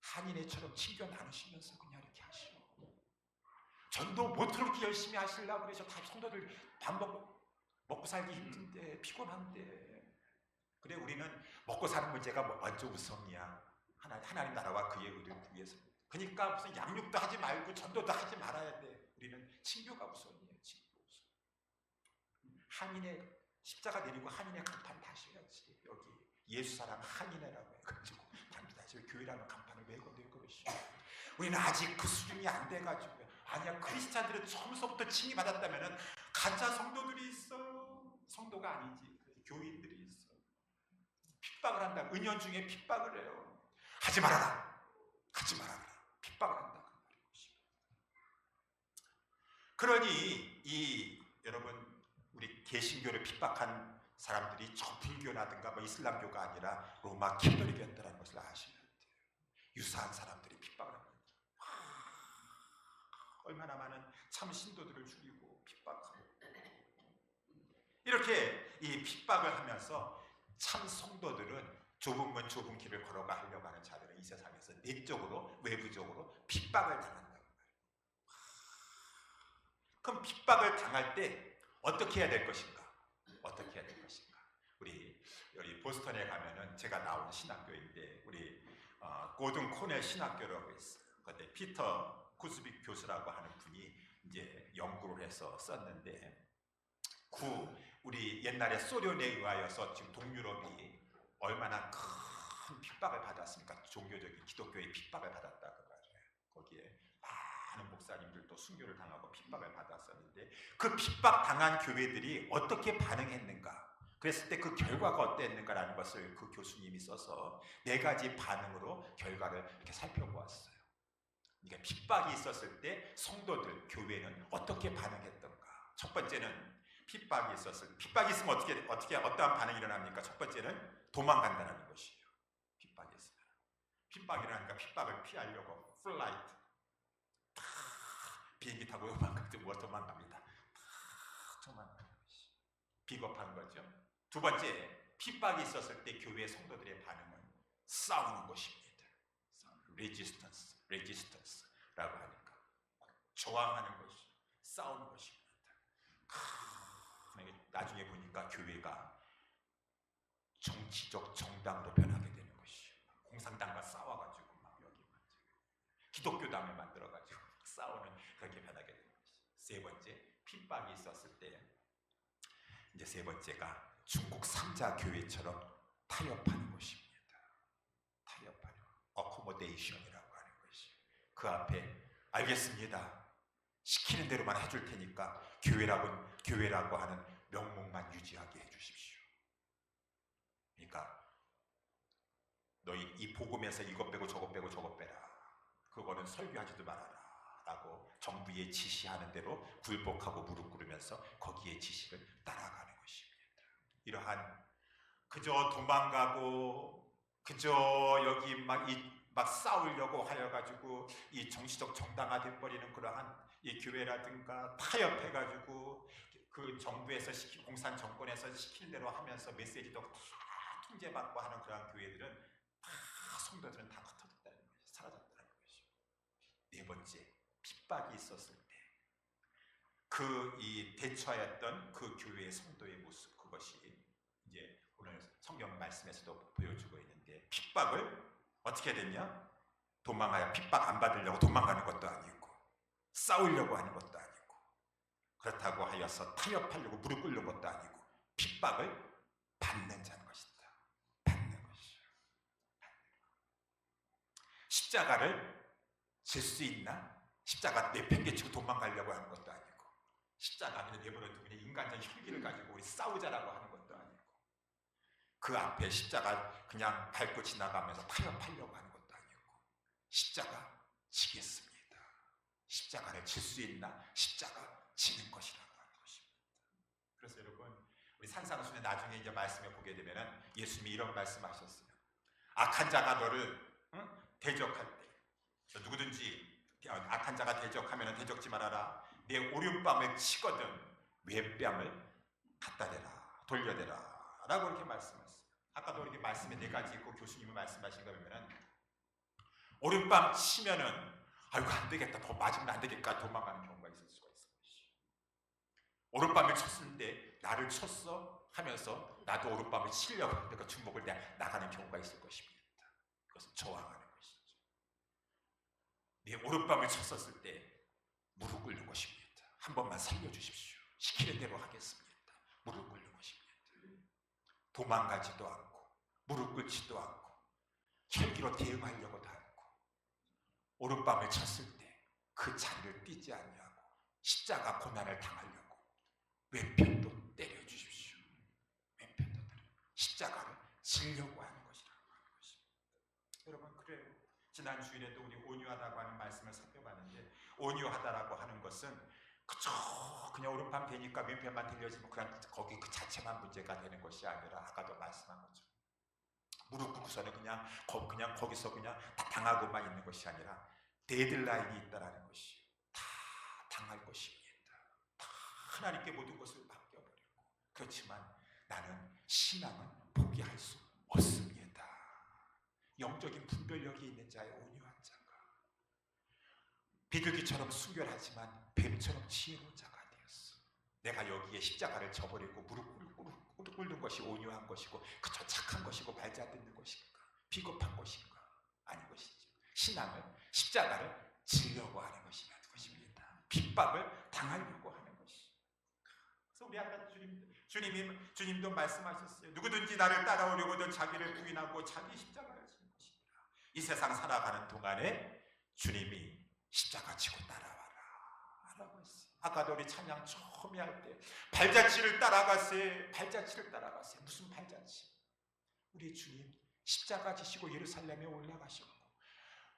한인회처럼 친교 나누시면서 그냥 이렇게 하시오. 전도 못 그렇게 열심히 하시려고 그러셔. 다 성도들 밥 먹고 살기 힘든데 피곤한데. 그래 우리는 먹고 사는 문제가 먼저 우선이야. 하나님 나라와 그의 의를 위해서. 그러니까 무슨 양육도 하지 말고 전도도 하지 말아야 돼. 우리는 친교가 우선이에요. 친교가 우선. 한인의 십자가 내리고 한인의 간판 다시 해야지. 여기 예수 사랑 한인회라고 해가지고 다시 교회라는 간판을 메고 늘 그러시오. 우리는 아직 그 수준이 안 돼가지고. 아니야, 크리스찬들은 처음부터 칭의 받았다면은 가짜 성도들이 있어요. 성도가 아니지. 교인들이 있어. 핍박을 한다. 은연중에 핍박을 해요. 하지 말아라. 하지 말아라. 핍박을 한다. 그러니 여러분 우리 개신교를 핍박한 사람들이 저 불교라든가 이슬람교가 아니라 로마 캐톨릭이었다는 것을 아시면 돼요. 유사한 사람들이 핍박을 합니다. 얼마나 많은 참 신도들을 죽이고 핍박하고 이렇게 이 핍박을 하면서 참 성도들은 좁은 문 좁은 길을 걸어가 하려고 하는 자들은 이 세상에서 내적으로 외부적으로 핍박을 당한다는 거예요. 그럼 핍박을 당할 때 어떻게 해야 될 것인가? 어떻게 해야 될 것인가? 우리 여기 보스턴에 가면은 제가 나온 신학교인데 우리 고든 코넬 신학교라고 있어요. 그런데 피터 쿠즈빅 교수라고 하는 분이 이제 연구를 해서 썼는데 우리 옛날에 소련에 의하여서 지금 동유럽이 얼마나 큰 핍박을 받았습니까? 종교적인 기독교의 핍박을 받았다고 말이에요. 거기에 많은 목사님들도 순교를 당하고 핍박을 받았었는데 그 핍박 당한 교회들이 어떻게 반응했는가? 그랬을 때 그 결과가 어땠는가라는 것을 그 교수님이 써서 4가지 반응으로 결과를 이렇게 살펴보았어요. 그러니까 핍박이 있었을 때 성도들, 교회는 어떻게 반응했던가? 첫 번째는 핍박이 있으면 어떠한 반응이 일어납니까? 첫 번째는 도망간다는 것이에요. 핍박이 있으면. 핍박이라니까 핍박을 피하려고 플라이트 비행기 타고 도망갑니다. 도망가는 것이 비겁한 거죠. 두 번째, 핍박이 있었을 때 교회 성도들의 반응은 싸우는 것입니다. 레지스턴스라고 하니까 저항하는 것이, 싸우는 것입니다. 나중에 보니까 교회가 정치적 정당으로 변하게 되는 것이에요. 공산당과 싸워가지고 막 여기 기독교당을 만들어가지고 싸우는 그렇게 변하게 되는 것이에요. 세 번째, 핍박이 있었을 때 이제 세 번째가 중국 3자 교회처럼 타협하는 것입니다. 타협하는 어코모데이션이라고 하는 것이. 그 앞에 알겠습니다. 시키는 대로만 해줄 테니까 교회라고 하는 명목만 유지하게 해주십시오. 그러니까 너희 이 복음에서 이것 빼고 저것 빼고 저것 빼라. 그거는 설교하지도 말아라. 라고 정부의 지시하는 대로 굴복하고 무릎 꿇으면서 거기에 지시를 따라가는 것입니다. 이러한 그저 도망가고 그저 여기 막 싸우려고 하여가지고 이 정치적 정당화돼 버리는 그러한 이 교회라든가 타협해가지고 그 정부에서 공산 정권에서 시키는 대로 하면서 메시지도 다 통제받고 하는 그러한 교회들은 다 성도들은 다 흩어졌다는 것이, 사라졌다는 것이죠. 네 번째, 핍박이 있었을 때 이 대처하였던 그 교회의 성도의 모습, 그것이 이제 오늘 성경 말씀에서도 보여주고 있는데, 핍박을 어떻게 됐냐? 도망가야 핍박 안 받으려고 도망가는 것도 아니고 싸우려고 하는 것도 아니고 그렇다고 하여서 타협하려고 무릎 꿇는 것도 아니고 핍박을 받는 자는 것이다. 받는 것이요. 십자가를 질 수 있나? 십자가 내팽개치고 도망가려고 하는 것도 아니고 십자가 그냥 내버려두고 그냥 인간적인 혈기를 가지고 우리 싸우자라고 하는 것도 아니고 그 앞에 십자가 그냥 밟고 지나가면서 타협하려고 하는 것도 아니고 십자가 지겠습니다. 십자가를 질 수 있나? 십자가 지는 것이라고 하는 것입니다. 그래서 여러분, 우리 산상수훈에 나중에 이제 말씀을 보게 되면은 예수님이 이런 말씀하셨어요. 악한 자가 너를 대적할 때, 누구든지 악한 자가 대적하면 대적지 말아라. 내 오른뺨을 치거든 왼뺨을 갖다 대라, 돌려대라 라고 이렇게 말씀하셨어요. 아까도 이렇게 말씀에 4가지 있고 교수님이 말씀하신 거 보면은 오른뺨 치면은 아이고 안 되겠다, 더 맞으면 안 되겠다 도망가는 경우가 있을 수가 있어요. 오른밤을 쳤는데 나를 쳤어 하면서 나도 오른밤을 치려고 그러니까 주먹을 나가는 경우가 있을 것입니다. 그것은 저항하는 것이죠. 내 오른밤을 쳤었을 때 무릎 꿇는 것입니다. 한 번만 살려주십시오. 시키는 대로 하겠습니다. 무릎 꿇는 것입니다. 도망가지도 않고 무릎 꿇지도 않고 혈기로 대응하려고도 않고 오른밤을 쳤을 때 그 자리를 뛰지 아니하고 십자가 고난을 당하려고 왼편도 때려주십시오. 왼편도 십자가를 지려고 하는 것이라고 하는 것입니다. 여러분, 그래요. 지난 주일에도 우리 온유하다고 하는 말씀을 살펴봤는데, 온유하다라고 하는 것은 그저 그냥 오른밤 되니까 왼편만 들려지면 그냥 거기 그 자체만 문제가 되는 것이 아니라 아까도 말씀한 것처럼 무릎 꿇고서는 그냥 거기서 그냥 다 당하고만 있는 것이 아니라 데드라인이 있다라는 것이 다 당할 것입니다. 다 하나님께 모든 것을 맡겨버리고. 그렇지만 나는 신앙은 포기할 수 없습니다. 영적인 분별력이 있는 자의 온유한 자가 비둘기처럼 순결하지만 뱀처럼 지혜로운 자가 되었어. 내가 여기에 십자가를 져버리고 무릎 꿇는 것이 온유한 것이고 그저 착한 것이고 말지 안 듣는 것인가? 비겁한 것인가? 아닌 것이죠. 신앙은 십자가를 지려고 하는 것입니다. 핍박을 당하려고 하는 것이. 그래서 우리 아까 주님도 말씀하셨어요. 누구든지 나를 따라오려거든 자기를 부인하고 자기 십자가를 지는 것입니다. 이 세상 살아가는 동안에 주님이 십자가 지고 따라와라 라고 했어요. 아까도 우리 찬양 처음에 할 때 발자취를 따라가세, 발자취를 따라가세. 무슨 발자취? 우리 주님 십자가 지시고 예루살렘에 올라가셨고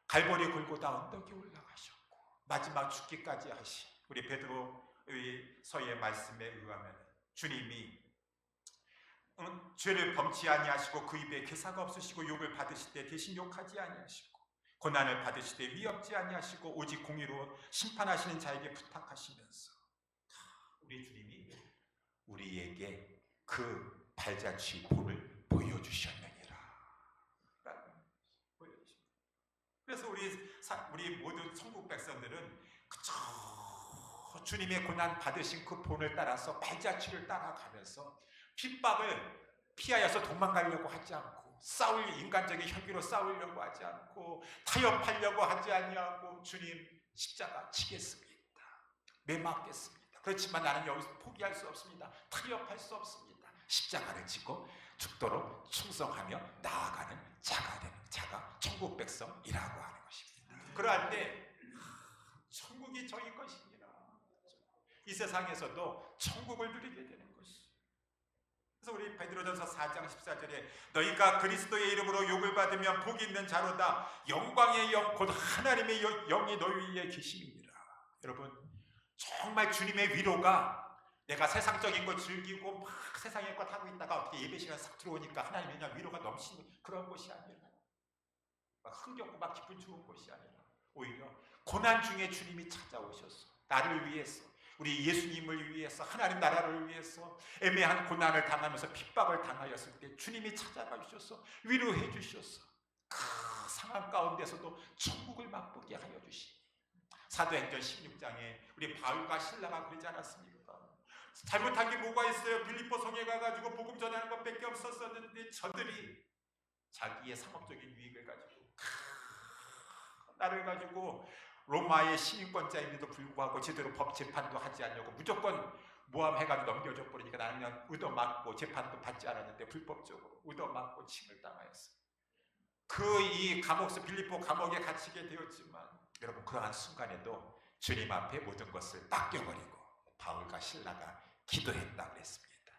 갈보리 골고다 언덕에 올라가셨고 마지막 죽기까지 하신 우리 베드로의 서의 말씀에 의하면 주님이 죄를 범치 아니하시고 그 입에 괴사가 없으시고 욕을 받으실 때 대신 욕하지 아니하시고 고난을 받으실 때 위협지 아니하시고 오직 공의로 심판하시는 자에게 부탁하시면서 우리 주님이 우리에게 그 발자취 본을 보여주셨느니라. 그래서 우리 모든 천국 백성들은 그저 주님의 고난 받으신 그 본을 따라서 발자취를 따라가면서 핍박을 피하여서 도망가려고 하지 않고 인간적인 혈기로 싸우려고 하지 않고 타협하려고 하지 아니하고 주님 십자가 지겠습니다. 매맞겠습니다. 그렇지만 나는 여기서 포기할 수 없습니다. 타협할 수 없습니다. 십자가를 지고 죽도록 충성하며 나아가는 자가 천국 백성이라고 하는 것입니다. 그러할 때 천국이 저희 것이니라. 이 세상에서도 천국을 누리게 되는 것이. 그래서 우리 베드로전서 4장 14절에 너희가 그리스도의 이름으로 욕을 받으면 복이 있는 자로다. 영광의 영 곧 하나님의 영이 너희 위에 계심이니라. 여러분 정말 주님의 위로가 내가 세상적인 거 즐기고 막 세상의 것 하고 있다가 어떻게 예배 시간 싹 들어오니까 하나님의 그냥 위로가 넘치는 그런 것이 아니라 막 흥겹고 막 기분 좋은 것이 아니라 오히려 고난 중에 주님이 찾아오셔서 나를 위해서 우리 예수님을 위해서 하나님 나라를 위해서 애매한 고난을 당하면서 핍박을 당하였을 때 주님이 찾아가 주셔서 위로해 주셔서 그 상황 가운데서도 천국을 맛보게 하여 주시니 사도행전 16장에 우리 바울과 신라가 그러지 않았습니까? 잘못한 게 뭐가 있어요? 빌립보 성에 가가지고 복음 전하는 것밖에 없었는데 저들이 자기의 상업적인 유익을 가지고 나를 가지고 로마의 시민권자임에도 불구하고 제대로 법 재판도 하지 않냐고 무조건 모함해가지고 넘겨줘 버리니까 나는 그냥 얻어맞고 재판도 받지 않았는데 불법적으로 얻어맞고 칭을 당하였어요. 이 감옥서 빌립보 감옥에 갇히게 되었지만 여러분 그러한 순간에도 주님 앞에 모든 것을 맡겨버리고 바울과 신라가 기도했다고 그랬습니다.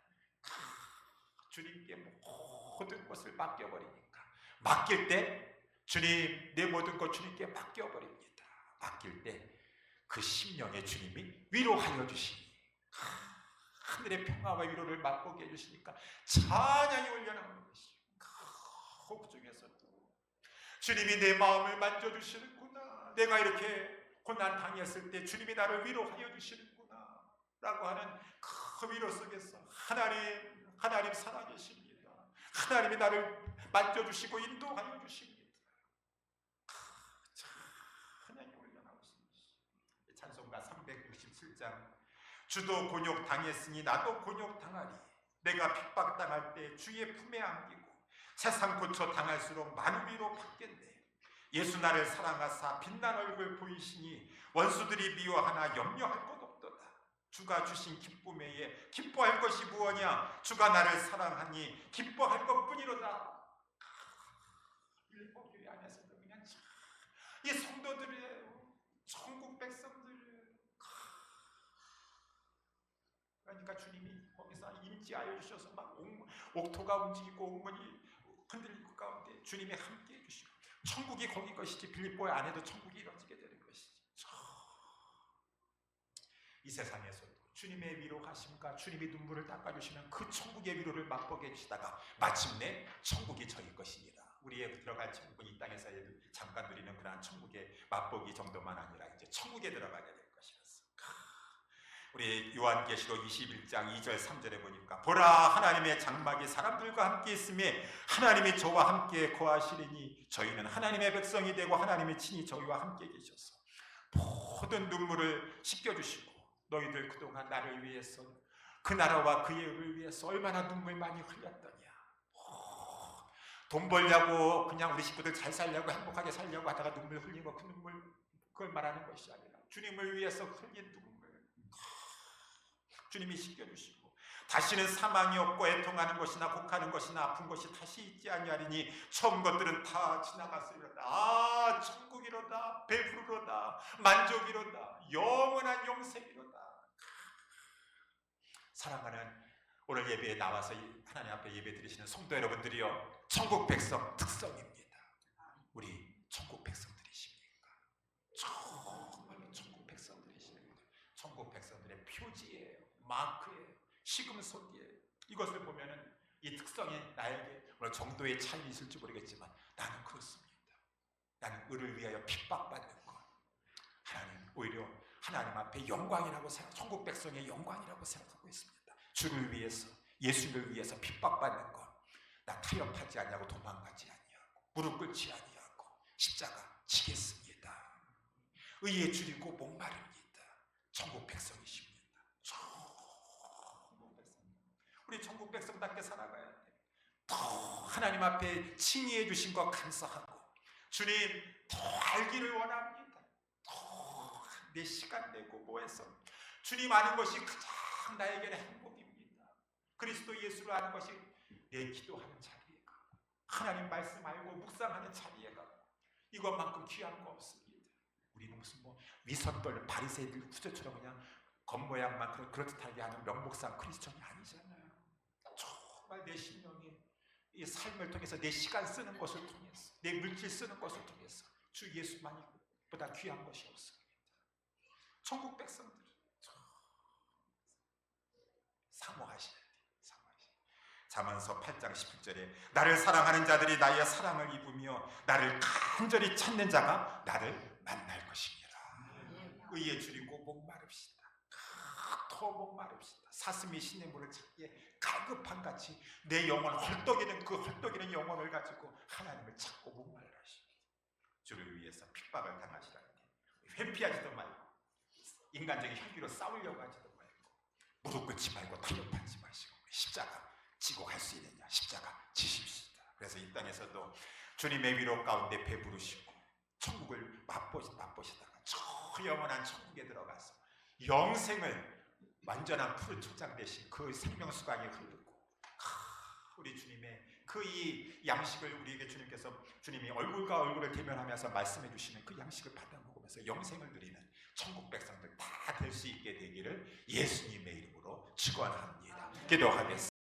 주님께 모든 것을 맡겨버리니까 맡길 때 주님 내 모든 것 주님께 맡겨버립니다. 맡길 때 그 심령에 주님이 위로하여 주시니 하늘의 평화와 위로를 맛보게 해주시니까 찬양이 올려나오는 것이 혹중에서도 주님이 내 마음을 만져주시는구나. 내가 이렇게 고난 당했을 때 주님이 나를 위로하여 주시는구나 라고 하는 그 위로 속에서 하나님 살아계십니다. 하나님이 나를 만져주시고 인도하여 주십니다. 찬양이 올려나오십니다. 찬송가 367장 주도 곤욕 당했으니 나도 곤욕 당하리. 내가 핍박당할 때 주의 품에 안기고 세상 고쳐 당할수록 많은 위로 받겠네. 예수 나를 사랑하사 빛난 얼굴 보이시니 원수들이 미워하나 염려할 것 없도다. 주가 주신 기쁨에 기뻐할 것이 무엇이냐. 주가 나를 사랑하니 기뻐할 것뿐이로다. 일복교회 안에서도 그냥 이 성도들이에요. 천국 백성들. 그러니까 주님이 거기서 임재하여 주셔서 막 옥토가 움직이고 옥문이 흔들리고 가운데 주님이 함께 해주시고 천국이 거기 것이지 빌립보의 안에도 천국이 이루어지게 되는 것이지. 이 세상에서도 주님의 위로하심과 주님이 눈물을 닦아주시는 그 천국의 위로를 맛보게 해주시다가 마침내 천국이 저희 것이니라. 우리의 들어갈 천국은 이 땅에서 잠깐 누리는 그러한 천국의 맛보기 정도만 아니라 이제 천국에 들어가게 될 것이라서. 우리 요한계시록 21장 2절 3절에 보니까 보라 하나님의 장막이 사람들과 함께 있음에 하나님이 저와 함께 거하시리니 저희는 하나님의 백성이 되고 하나님이 친히 저희와 함께 계셔서 모든 눈물을 씻겨주시고 너희들 그동안 나를 위해서 그 나라와 그의 의를 위해서 얼마나 눈물 많이 흘렸더냐. 돈 벌려고 그냥 우리 식구들 잘 살려고 행복하게 살려고 하다가 눈물 흘린 거 그 눈물 그걸 말하는 것이 아니라 주님을 위해서 흘린 눈물 주님이 씻겨주시고 다시는 사망이 없고 애통하는 것이나 곡하는 것이나 아픈 것이 다시 있지 아니하리니 처음 것들은 다 지나갔으리로다. 아, 천국이로다. 배부르로다. 만족이로다. 영원한 영생이로다. 사랑하는 오늘 예배에 나와서 하나님 앞에 예배 드리시는 성도 여러분들이요, 천국 백성 특성입니다. 우리 천국 백성들이십니까? 정말 천국 백성들이십니까? 천국 백성들의 표지예요. 마크예요. 시금석이에요. 이것을 보면은 이 특성이 나에게 물론 정도의 차이 있을지 모르겠지만 나는 그렇습니다. 나는 의를 위하여 핍박받는 것, 하나님 오히려 하나님 앞에 영광이라고 생각, 천국 백성의 영광이라고 생각하고 있습니다. 주를 위해서, 예수를 위해서 핍박받는 것, 나 타협하지 아니하고 도망가지 아니하고 무릎 꿇지 아니하고 십자가 지겠습니다. 의에 줄이고 목마릅니다. 천국 백성이십니다. 우리 천국 백성답게 살아가야 돼. 더 하나님 앞에 칭의해 주신 것 감사하고, 주님 더 알기를 원합니다. 더 내 시간 내고 뭐해서 주님 아는 것이 가장 나에게는 행복입니다. 그리스도 예수를 아는 것이 내 기도하는 자리에 가고 하나님 말씀 알고 묵상하는 자리에 가고 이것만큼 귀한 거 없습니다. 우리는 무슨 뭐 위선벌 바리새인들 후제처럼 그냥 겉모양만 그렇듯하게 하는 명목상 크리스천이 아니잖아요. 정말 내 심령이 이 삶을 통해서 내 시간 쓰는 것을 통해서 내 물질 쓰는 것을 통해서 주 예수만이 보다 귀한 것이 없습니다. 천국 백성들 사모하시는 잠언서 8장 11절에 나를 사랑하는 자들이 나의 사랑을 입으며 나를 간절히 찾는 자가 나를 만날 것이니라. 의에 줄이고 목마릅시다. 더 목마릅시다. 사슴이 시냇물을 찾기에 갈급한 같이 내 영혼 헐떡이는 그 헐떡이는 영혼을 가지고 하나님을 찾고 목말라하십니다. 주를 위해서 핍박을 당하시라니 회피하지도 말고 인간적인 혈기로 싸우려고 하지도 말고 무릎 꿇지 말고 타협하지 마시고 십자가 지고 갈 수 있느냐 십자가 지십시다. 그래서 이 땅에서도 주님의 위로 가운데 배부르시고 천국을 맛보시다가 저 영원한 천국에 들어가서 영생을 완전한 푸른 초장 대신 그 생명수강이 흐르고 우리 주님의 그 이 양식을 우리에게 주님께서 주님이 얼굴과 얼굴을 대면하면서 말씀해 주시는 그 양식을 받아 먹으면서 영생을 누리는 천국 백성들 다 될 수 있게 되기를 예수님의 이름으로 축원합니다. 기도하겠습니다.